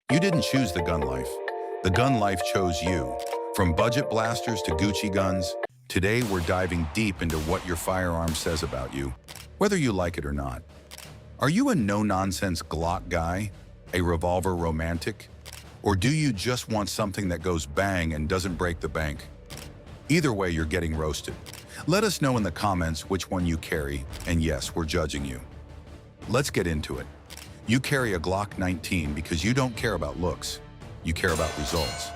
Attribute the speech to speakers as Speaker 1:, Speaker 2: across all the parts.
Speaker 1: You didn't choose the gun life. The gun life chose you. From budget blasters to Gucci guns, today we're diving deep into what your firearm says about you, whether you like it or not. Are you a no-nonsense Glock guy, a revolver romantic, or do you just want something that goes bang and doesn't break the bank? Either way, you're getting roasted. Let us know in the comments which one you carry, and yes, we're judging you. Let's get into it. You carry a Glock 19 because you don't care about looks. You care about results.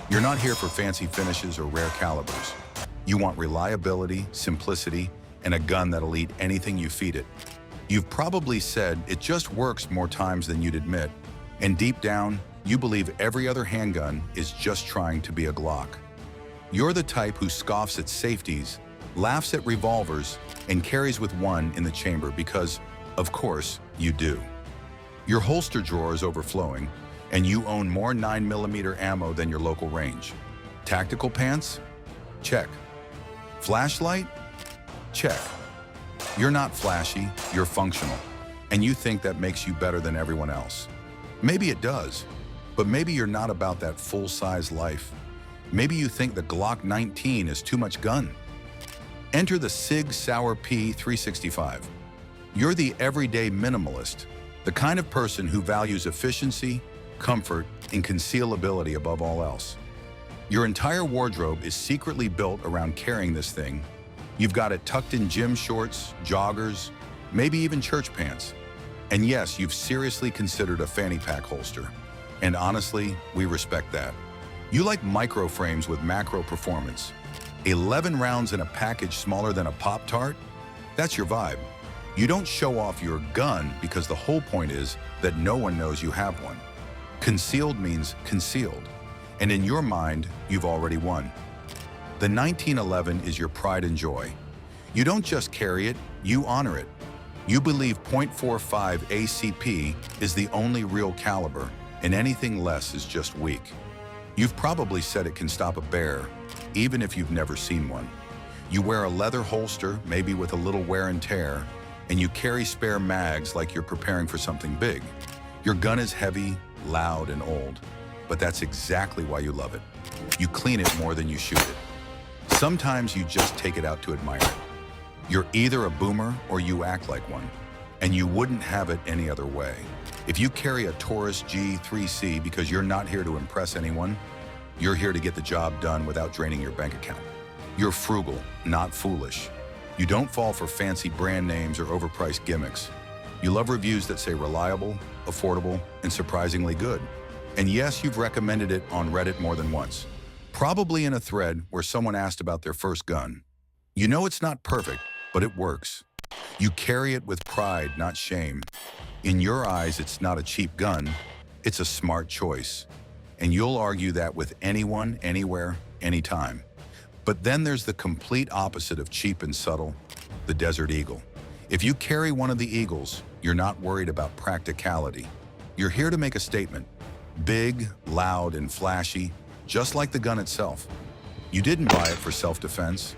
Speaker 1: You're not here for fancy finishes or rare calibers. You want reliability, simplicity, and a gun that'll eat anything you feed it. You've probably said it just works more times than you'd admit, and deep down, you believe every other handgun is just trying to be a Glock. You're the type who scoffs at safeties, laughs at revolvers, and carries with one in the chamber because, of course, you do. Your holster drawer is overflowing, and you own more 9mm ammo than your local range. Tactical pants? Check. Flashlight? Check. You're not flashy, you're functional, and you think that makes you better than everyone else. Maybe it does, but maybe you're not about that full-size life. Maybe you think the Glock 19 is too much gun. Enter the Sig Sauer P365. You're the everyday minimalist, the kind of person who values efficiency, comfort, and concealability above all else. Your entire wardrobe is secretly built around carrying this thing. You've got it tucked in gym shorts, joggers, maybe even church pants. And yes, you've seriously considered a fanny pack holster. And honestly, we respect that. You like micro frames with macro performance. 11 rounds in a package smaller than a Pop-Tart? That's your vibe. You don't show off your gun because the whole point is that no one knows you have one. Concealed means concealed, and in your mind, you've already won. The 1911 is your pride and joy. You don't just carry it, you honor it. You believe .45 ACP is the only real caliber, and anything less is just weak. You've probably said it can stop a bear, even if you've never seen one. You wear a leather holster, maybe with a little wear and tear, and you carry spare mags like you're preparing for something big. Your gun is heavy, loud, and old, but that's exactly why you love it. You clean it more than you shoot it. Sometimes you just take it out to admire it. You're either a boomer or you act like one, and you wouldn't have it any other way. If you carry a Taurus G3C because you're not here to impress anyone, you're here to get the job done without draining your bank account. You're frugal, not foolish. You don't fall for fancy brand names or overpriced gimmicks. You love reviews that say reliable, affordable, and surprisingly good. And yes, you've recommended it on Reddit more than once, probably in a thread where someone asked about their first gun. You know it's not perfect, but it works. You carry it with pride, not shame. In your eyes, it's not a cheap gun, it's a smart choice. And you'll argue that with anyone, anywhere, anytime. But then there's the complete opposite of cheap and subtle, the Desert Eagle. If you carry one of the Eagles, you're not worried about practicality. You're here to make a statement. Big, loud, and flashy, just like the gun itself. You didn't buy it for self-defense.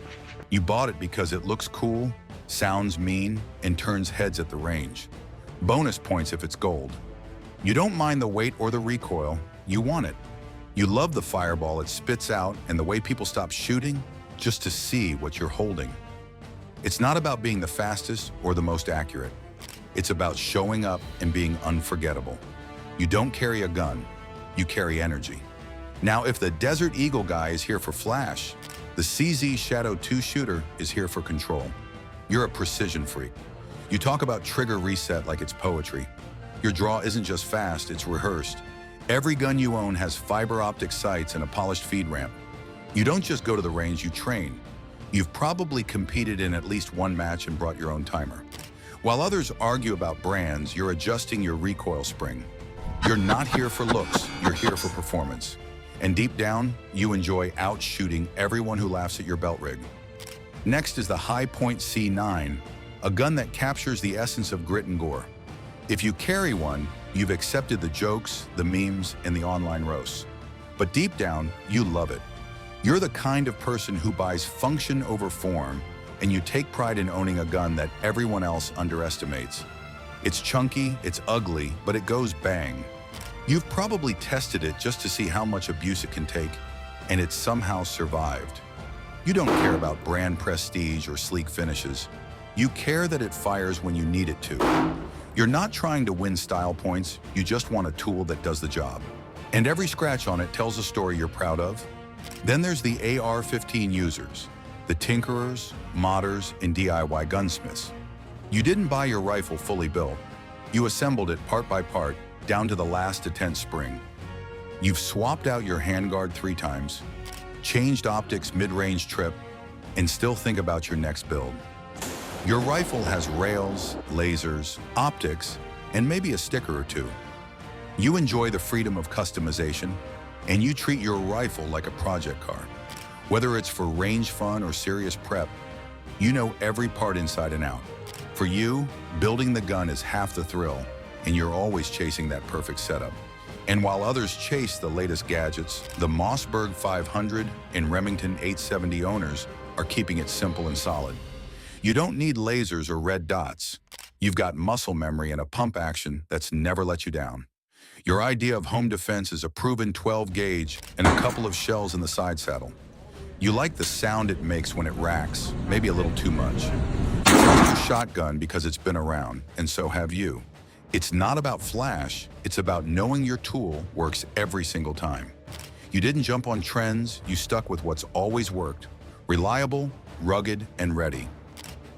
Speaker 1: You bought it because it looks cool, sounds mean, and turns heads at the range. Bonus points if it's gold. You don't mind the weight or the recoil, you want it. You love the fireball it spits out and the way people stop shooting just to see what you're holding. It's not about being the fastest or the most accurate. It's about showing up and being unforgettable. You don't carry a gun, you carry energy. Now, if the Desert Eagle guy is here for flash, the CZ Shadow 2 shooter is here for control. You're a precision freak. You talk about trigger reset like it's poetry. Your draw isn't just fast, it's rehearsed. Every gun you own has fiber optic sights and a polished feed ramp. You don't just go to the range, you train. You've probably competed in at least one match and brought your own timer. While others argue about brands, you're adjusting your recoil spring. You're not here for looks, you're here for performance. And deep down, you enjoy out-shooting everyone who laughs at your belt rig. Next is the Hi-Point C9, a gun that captures the essence of grit and gore. If you carry one, you've accepted the jokes, the memes, and the online roasts. But deep down, you love it. You're the kind of person who buys function over form, and you take pride in owning a gun that everyone else underestimates. It's chunky, it's ugly, but it goes bang. You've probably tested it just to see how much abuse it can take, and it somehow survived. You don't care about brand prestige or sleek finishes. You care that it fires when you need it to. You're not trying to win style points, you just want a tool that does the job. And every scratch on it tells a story you're proud of. Then there's the AR-15 users, the tinkerers, modders, and DIY gunsmiths. You didn't buy your rifle fully built. You assembled it part by part, down to the last detent spring. You've swapped out your handguard 3 times, changed optics mid-range trip, and still think about your next build. Your rifle has rails, lasers, optics, and maybe a sticker or 2. You enjoy the freedom of customization, and you treat your rifle like a project car. Whether it's for range fun or serious prep, you know every part inside and out. For you, building the gun is half the thrill, and you're always chasing that perfect setup. And while others chase the latest gadgets, the Mossberg 500 and Remington 870 owners are keeping it simple and solid. You don't need lasers or red dots. You've got muscle memory and a pump action that's never let you down. Your idea of home defense is a proven 12 gauge and a couple of shells in the side saddle. You like the sound it makes when it racks, maybe a little too much. You chose your shotgun because it's been around, and so have you. It's not about flash, it's about knowing your tool works every single time. You didn't jump on trends, you stuck with what's always worked. Reliable, rugged, and ready.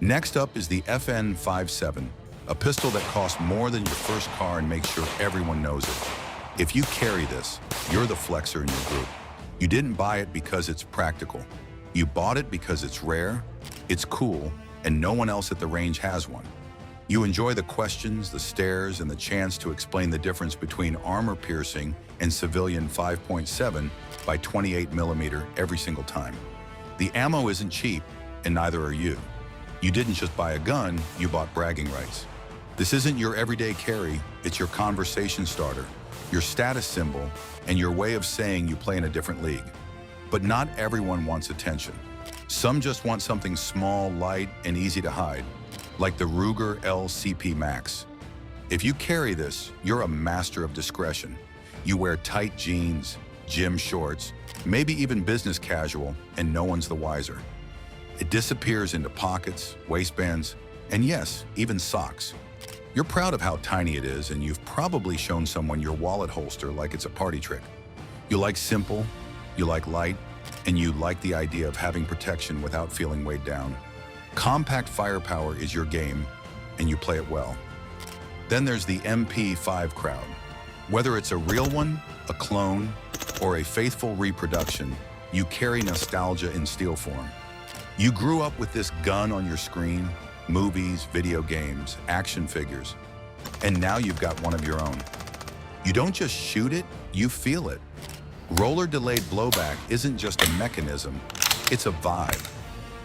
Speaker 1: Next up is the FN57, a pistol that costs more than your first car and makes sure everyone knows it. If you carry this, you're the flexer in your group. You didn't buy it because it's practical. You bought it because it's rare, it's cool, and no one else at the range has one. You enjoy the questions, the stares, and the chance to explain the difference between armor-piercing and civilian 5.7 by 28 millimeter every single time. The ammo isn't cheap, and neither are you. You didn't just buy a gun, you bought bragging rights. This isn't your everyday carry, it's your conversation starter, your status symbol, and your way of saying you play in a different league. But not everyone wants attention. Some just want something small, light, and easy to hide, like the Ruger LCP Max. If you carry this, you're a master of discretion. You wear tight jeans, gym shorts, maybe even business casual, and no one's the wiser. It disappears into pockets, waistbands, and yes, even socks. You're proud of how tiny it is, and you've probably shown someone your wallet holster like it's a party trick. You like simple, you like light, and you like the idea of having protection without feeling weighed down. Compact firepower is your game, and you play it well. Then there's the MP5 crowd. Whether it's a real one, a clone, or a faithful reproduction, you carry nostalgia in steel form. You grew up with this gun on your screen, movies, video games, action figures, and now you've got one of your own. You don't just shoot it, you feel it. Roller delayed blowback isn't just a mechanism, it's a vibe.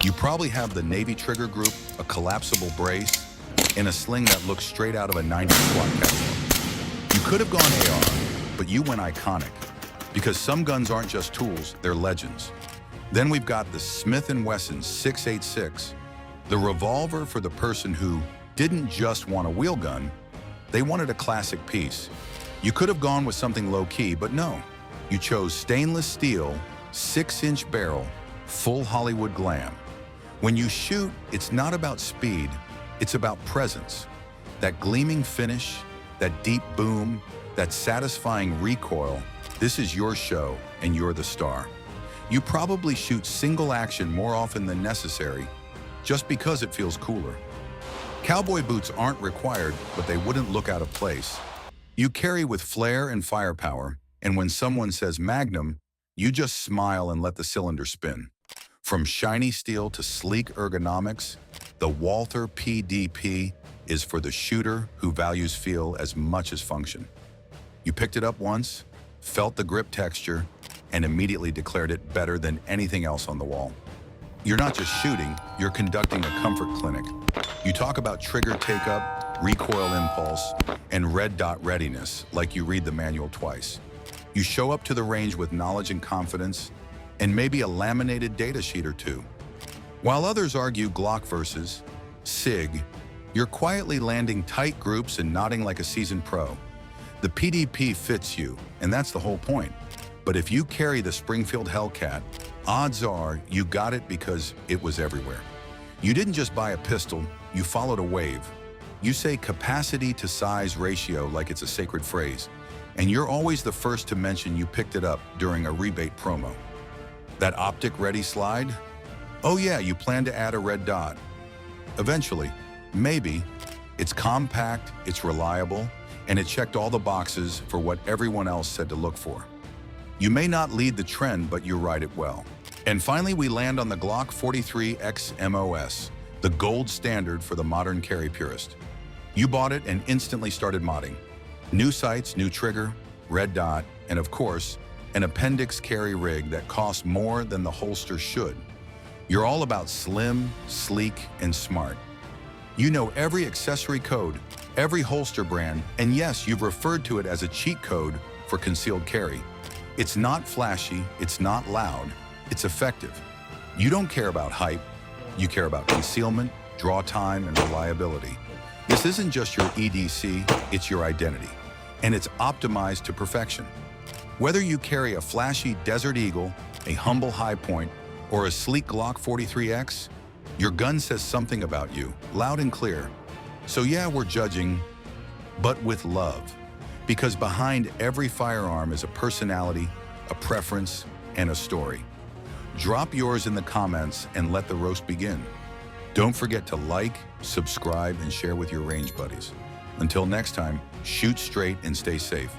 Speaker 1: You probably have the Navy trigger group, a collapsible brace, and a sling that looks straight out of a 90s SWAT catalog. You could have gone AR, but you went iconic, because some guns aren't just tools, they're legends. Then we've got the Smith & Wesson 686, the revolver for the person who didn't just want a wheel gun, they wanted a classic piece. You could have gone with something low-key, but no. You chose stainless steel, 6-inch barrel, full Hollywood glam. When you shoot, it's not about speed, it's about presence. That gleaming finish, that deep boom, that satisfying recoil, this is your show and you're the star. You probably shoot single action more often than necessary, just because it feels cooler. Cowboy boots aren't required, but they wouldn't look out of place. You carry with flair and firepower, and when someone says Magnum, you just smile and let the cylinder spin. From shiny steel to sleek ergonomics, the Walther PDP is for the shooter who values feel as much as function. You picked it up once, felt the grip texture, and immediately declared it better than anything else on the wall. You're not just shooting, you're conducting a comfort clinic. You talk about trigger take-up, recoil impulse, and red dot readiness like you read the manual twice. You show up to the range with knowledge and confidence, and maybe a laminated data sheet or 2. While others argue Glock versus SIG, you're quietly landing tight groups and nodding like a seasoned pro. The PDP fits you, and that's the whole point. But if you carry the Springfield Hellcat, odds are you got it because it was everywhere. You didn't just buy a pistol, you followed a wave. You say capacity to size ratio like it's a sacred phrase, and you're always the first to mention you picked it up during a rebate promo. That optic-ready slide? Oh yeah, you plan to add a red dot. Eventually, maybe. It's compact, it's reliable, and it checked all the boxes for what everyone else said to look for. You may not lead the trend, but you ride it well. And finally, we land on the Glock 43X MOS, the gold standard for the modern carry purist. You bought it and instantly started modding. New sights, new trigger, red dot, and of course, an appendix carry rig that costs more than the holster should. You're all about slim, sleek, and smart. You know every accessory code, every holster brand, and yes, you've referred to it as a cheat code for concealed carry. It's not flashy, it's not loud, it's effective. You don't care about hype, you care about concealment, draw time, and reliability. This isn't just your EDC, it's your identity, and it's optimized to perfection. Whether you carry a flashy Desert Eagle, a humble High Point, or a sleek Glock 43X, your gun says something about you, loud and clear. So yeah, we're judging, but with love. Because behind every firearm is a personality, a preference, and a story. Drop yours in the comments and let the roast begin. Don't forget to like, subscribe, and share with your range buddies. Until next time, shoot straight and stay safe.